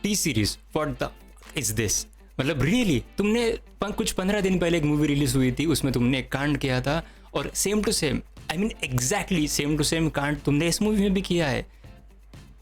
T series, what the is this? मतलब really तुमने कुछ 15 दिन पहले एक मूवी रिलीज हुई थी, उसमें तुमने एक कांड किया था और same to same, I mean exactly same to same कांड तुमने इस मूवी में भी किया है.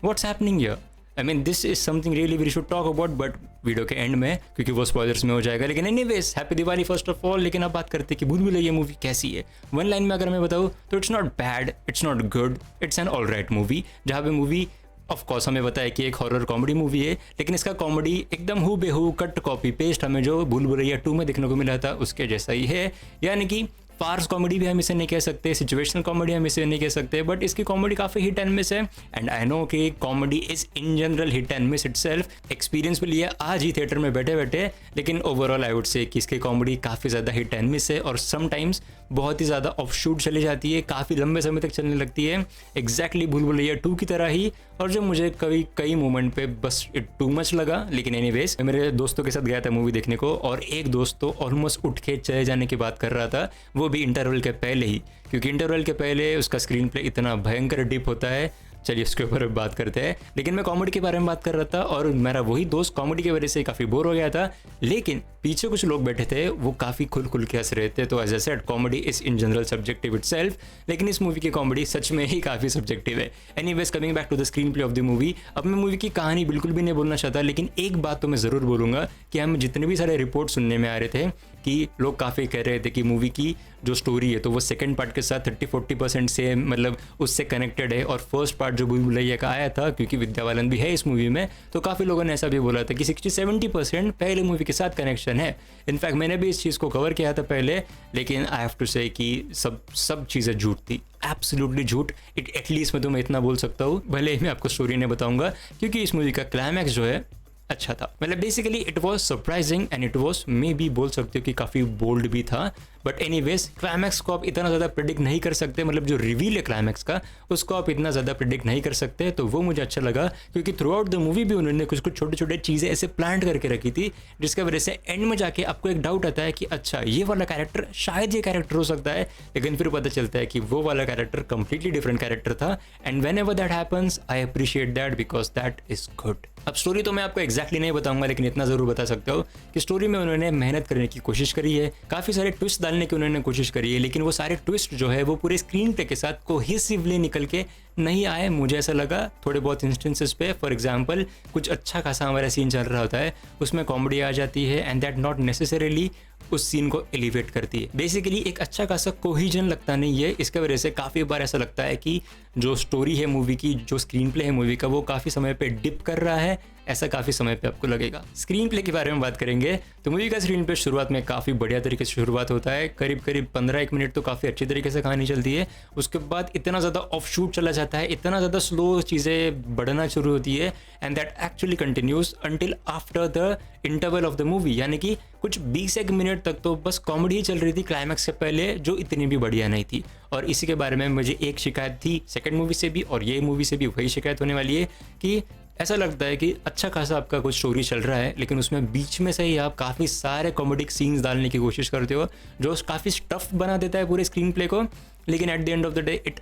What's happening here? I mean this is something really we should talk about, but video के एंड में, क्योंकि वो स्पॉयलर्स में हो जाएगा. लेकिन anyways happy Diwali first of all. लेकिन अब बात करते हैं कि भूल भुलैया मूवी कैसी है. वन लाइन में अगर मैं बताऊँ तो it's not bad, it's not good, it's an all right movie. जहाँ पे मूवी ऑफ कोर्स हमें पता है कि एक हॉरर कॉमेडी मूवी है, लेकिन इसका कॉमेडी एकदम हु बेहू कट कॉपी पेस्ट हमें जो भूल भुलैया 2 में देखने को मिला था उसके जैसा ही है. यानी कि फार्स कॉमेडी भी हम इसे नहीं कह सकते, सिचुएशनल कॉमेडी हम इसे नहीं कह सकते, बट इसकी कॉमेडी काफ़ी हिट एंड मिस है. एंड आई नो कि comedy is in general hit and miss itself. Experience भी लिया आज ही थिएटर में बैठे बैठे, लेकिन ओवरऑल आई वुड से कि इसकी कॉमेडी काफ़ी ज़्यादा हिट एंड मिस है और समटाइम्स बहुत ही ज़्यादा ऑफ शूट चली जाती है, काफ़ी लंबे समय तक चलने लगती है, एग्जैक्टली भूल भुलैया 2 की तरह ही. और जो मुझे कई मोमेंट पे बस इट टू मच लगा. लेकिन एनीवेज मैं मेरे दोस्तों के साथ गया था मूवी देखने को और एक दोस्त तो ऑलमोस्ट उठ के चले जाने की बात कर रहा था, वो भी इंटरवल के पहले ही, क्योंकि इंटरवल के पहले उसका स्क्रीन प्ले इतना भयंकर डिप होता है. चलिए उसके ऊपर बात करते हैं. लेकिन मैं कॉमेडी के बारे में बात कर रहा था और मेरा वही दोस्त कॉमेडी की वजह से काफ़ी बोर हो गया था, लेकिन पीछे कुछ लोग बैठे थे वो काफ़ी खुल के हंस रहे थे. तो as I said comedy is in general subjective itself, लेकिन इस मूवी की कॉमेडी सच में ही काफ़ी सब्जेक्टिव है. Anyways coming back to the screenplay of the movie. अब मैं मूवी की कहानी बिल्कुल भी नहीं बोलना चाहता, लेकिन एक बात तो मैं ज़रूर बोलूँगा कि हम जितने भी सारे रिपोर्ट सुनने में आ रहे थे कि लोग काफ़ी कह रहे थे कि मूवी की जो स्टोरी है तो वो सेकंड पार्ट के साथ 30-40% से मतलब उससे कनेक्टेड है, और फर्स्ट पार्ट जो भूल भुलैया का आया था, क्योंकि विद्या बालन भी है इस मूवी में, तो काफ़ी लोगों ने ऐसा भी बोला था कि 60-70% पहले मूवी के साथ कनेक्शन है. इनफैक्ट मैंने भी इस चीज़ को कवर किया था पहले, लेकिन आई हैव टू से कि सब चीज़ें झूठ थी, एब्सोल्युटली झूठ. एटलीस्ट मैं तुम्हें इतना बोल सकता हूँ, भले ही मैं आपको स्टोरी नहीं बताऊंगा, क्योंकि इस मूवी का क्लाइमैक्स जो है अच्छा था. मतलब basically it was surprising and it was may be बोल सकते हो कि काफ़ी बोल्ड भी था. बट एनीवेज क्लाइमैक्स को आप इतना ज़्यादा प्रिडिक्ट नहीं कर सकते, मतलब जो रिवील है क्लाइमैक्स का उसको आप इतना ज़्यादा प्रिडिक्ट नहीं कर सकते. तो वो मुझे अच्छा लगा, क्योंकि थ्रू आउट द मूवी भी उन्होंने कुछ छोटे छोटे चीज़ें ऐसे प्लान करके रखी थी, जिसकी वजह से एंड में जाके आपको एक डाउट आता है कि अच्छा ये वाला कैरेक्टर शायद ये कैरेक्टर हो सकता है, लेकिन फिर पता चलता है कि वो वाला कैरेक्टर कंप्लीटली डिफरेंट कैरेक्टर था. And when ever that happens I appreciate that because that is good. अब स्टोरी तो मैं आपको एग्जैक्टली नहीं बताऊंगा, लेकिन इतना ज़रूर बता सकता हूँ कि स्टोरी में उन्होंने मेहनत करने की कोशिश करी है, काफ़ी सारे ट्विस्ट डालने की उन्होंने कोशिश करी है, लेकिन वो सारे ट्विस्ट जो है वो पूरे स्क्रीन प्ले के साथ कोहेसिवली निकल के नहीं आए. मुझे ऐसा लगा थोड़े बहुत इंस्टेंसेस पे, फॉर एग्जांपल कुछ अच्छा खासा हमारा सीन चल रहा होता है, उसमें कॉमेडी आ जाती है एंड दैट नॉट नेसेसरीली उस सीन को एलिवेट करती है. बेसिकली एक अच्छा खासा कोहिजन लगता नहीं है. इसके वजह से काफ़ी बार ऐसा लगता है कि जो स्टोरी है मूवी की, जो स्क्रीन प्ले है मूवी का, वो काफ़ी समय पे डिप कर रहा है, ऐसा काफ़ी समय पे आपको लगेगा. स्क्रीन प्ले के बारे में बात करेंगे तो मूवी का स्क्रीन प्ले शुरुआत में काफ़ी बढ़िया तरीके से शुरुआत होता है, करीब 15-1 मिनट तो काफ़ी अच्छी तरीके से कहानी चलती है. उसके बाद इतना ज़्यादा ऑफ शूट चला जाता है, इतना ज़्यादा स्लो चीज़ें बढ़ना शुरू होती है, and that actually continues until after the interval of the movie. यानी कि कुछ 20-1 मिनट तक तो बस कॉमेडी ही चल रही थी क्लाइमैक्स से पहले, जो इतनी भी बढ़िया नहीं थी. और इसी के बारे में मुझे एक शिकायत थी सेकंड मूवी से भी, और ये मूवी से भी वही शिकायत होने वाली है कि ऐसा लगता है कि अच्छा खासा आपका कुछ स्टोरी चल रहा है, लेकिन उसमें बीच में से ही आप काफ़ी सारे कॉमेडिक सीन्स डालने की कोशिश करते हो, जो काफ़ी स्टफ बना देता है पूरे स्क्रीन प्ले को. लेकिन at the end of the day it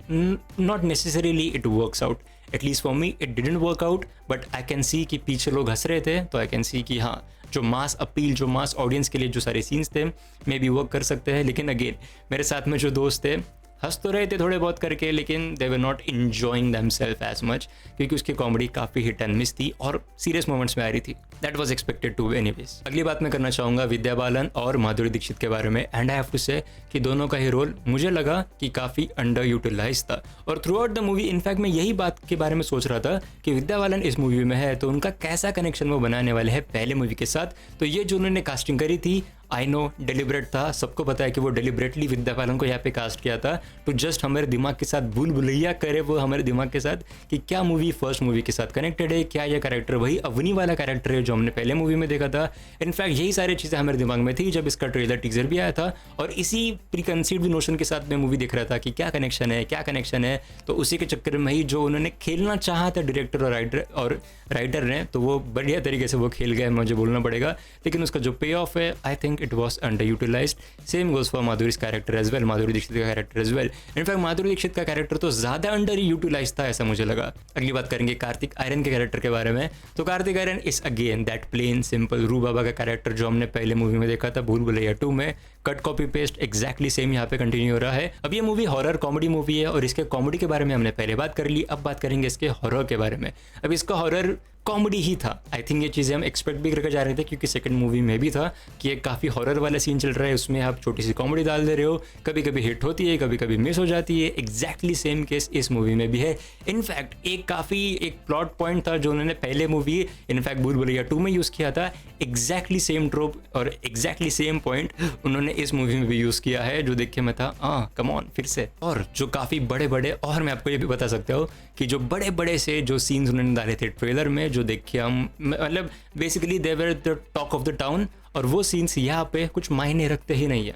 not necessarily it works out. At least for me it didn't work out. But I can see कि पीछे लोग हंस रहे थे, तो आई कैन सी कि हाँ जो मास अपील, जो मास ऑडियंस के लिए जो सारे सीन्स थे मे बी वर्क कर सकते हैं. लेकिन अगेन मेरे साथ में जो दोस्त थे हंस तो रहे थे थोड़े बहुत करके, लेकिन they were not enjoying themselves as much, क्योंकि उसकी कॉमेडी काफ़ी हिट एंड मिस थी और सीरियस मोमेंट्स में आ रही थी. That was expected to anyways. अगली बात मैं करना चाहूँगा विद्या बालन और माधुरी दीक्षित के बारे में. एंड आई हैव टू से कि दोनों का ही रोल मुझे लगा कि काफ़ी अंडर यूटिलाइज था. और through out the movie in fact मैं यही बात के बारे में सोच रहा था कि विद्या बालन इस मूवी में है तो उनका कैसा कनेक्शन वो बनाने वाले हैं पहले मूवी के साथ. तो ये जो उन्होंने कास्टिंग करी थी, आई नो डेलिब्रेट था, सबको पता है कि वो डेलिब्रेटली विद्या बालन को यहाँ पे कास्ट किया था तो जस्ट हमारे दिमाग के साथ भूल भुलैया करे वो हमारे दिमाग के साथ कि क्या मूवी फर्स्ट मूवी के साथ कनेक्टेड है, क्या यह कैरेक्टर वही अवनी वाला कैरेक्टर है जो हमने पहले मूवी में देखा था. इनफैक्ट यही सारी चीज़ें हमारे दिमाग में थी जब इसका ट्रेलर टीजर भी आया था, और इसी प्रीकंसीव्ड नोशन के साथ मैं मूवी देख रहा था कि क्या कनेक्शन है. तो उसी के चक्कर में ही जो उन्होंने खेलना चाहा था डायरेक्टर और राइटर ने, तो वो बढ़िया तरीके से वो खेल गए, मुझे बोलना पड़ेगा. लेकिन उसका जो पे ऑफ है I think think it was underutilised. Same goes for Madhuri's character as well, Madhuri Dikshit का character as well. In fact Madhuri Dikshit का कैरेक्टर तो ज़्यादा अंडर यूटिलाइज था ऐसा मुझे लगा. अगली बात करेंगे कार्तिक आर्यन के कैरेक्टर के बारे में. तो Kartik Aaryan is again that plain simple Rooh Baba का कैरेक्टर जो हमने पहले मूवी में देखा था भूल भुलैया 2 में. Cut copy paste exactly same यहाँ पे कंटिन्यू हो रहा है. अब ये मूवी हॉरर कॉमेडी मूवी है और इसके कॉमेडी के बारे में हमने पहले बात कर ली. अब बात करेंगे इसके हॉरर के बारे में. अब इसका हॉरर कॉमेडी ही था. आई थिंक ये चीज़ें हम एक्सपेक्ट भी करके जा रहे थे क्योंकि सेकंड मूवी में भी था कि एक काफ़ी हॉरर वाला सीन चल रहा है, उसमें आप छोटी सी कॉमेडी डाल दे रहे हो, कभी कभी हिट होती है, कभी कभी मिस हो जाती है. एग्जैक्टली सेम केस इस मूवी में भी है. इनफैक्ट एक प्लॉट पॉइंट था जो उन्होंने पहले मूवी इनफैक्ट भूल भुलैया 2 में यूज़ किया था. एग्जैक्टली सेम ट्रोप और एग्जैक्टली सेम पॉइंट उन्होंने इस मूवी में भी यूज़ किया है, जो देख के मैं था कम ऑन फिर से. और जो काफ़ी बड़े बड़े, और मैं आपको ये भी बता सकता हूँ कि जो बड़े बड़े से जो सीन्स उन्होंने डाले थे ट्रेलर में, जो देख के हम मतलब basically they were the talk of the town, और वो सीन्स यहाँ पे कुछ मायने रखते ही नहीं है.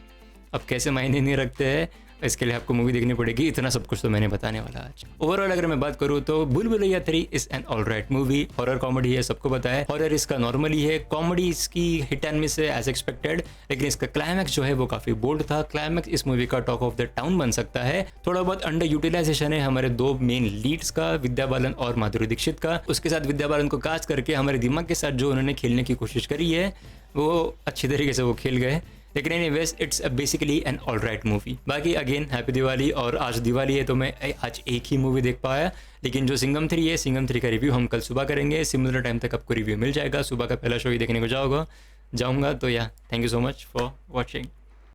अब कैसे मायने नहीं रखते हैं इसके लिए आपको मूवी देखनी पड़ेगी. इतना सब कुछ तो मैंने बताने वाला आज. ओवरऑल अगर मैं बात करूँ तो भूल Bhulaiyaa 3 is an alright movie. Horror comedy है, सबको पता है. हॉरर इसका नॉर्मली है, कॉमेडी इसकी हिट एंड मिस है एज एक्सपेक्टेड. लेकिन इसका क्लाइमैक्स जो है वो काफी बोल्ड था. क्लाइमैक्स इस मूवी का टॉक ऑफ द टाउन बन सकता है. थोड़ा बहुत अंडर यूटिलाइजेशन है हमारे दो मेन लीड्स का, विद्या बालन और माधुरी दीक्षित का. उसके साथ विद्या बालन को कास्ट करके हमारे दिमाग के साथ जो उन्होंने खेलने की कोशिश करी है वो अच्छी तरीके से वो खेल गए. लेकिन anyways it's basically an alright movie. बाकी अगेन हैप्पी दिवाली. और आज दिवाली है तो मैं आज एक ही मूवी देख पाया. लेकिन जो सिंघम 3 है, सिंघम 3 का रिव्यू हम कल सुबह करेंगे. सिमिलर टाइम तक आपको रिव्यू मिल जाएगा. सुबह का पहला शो ही देखने को जाऊँगा तो या thank you so much for watching.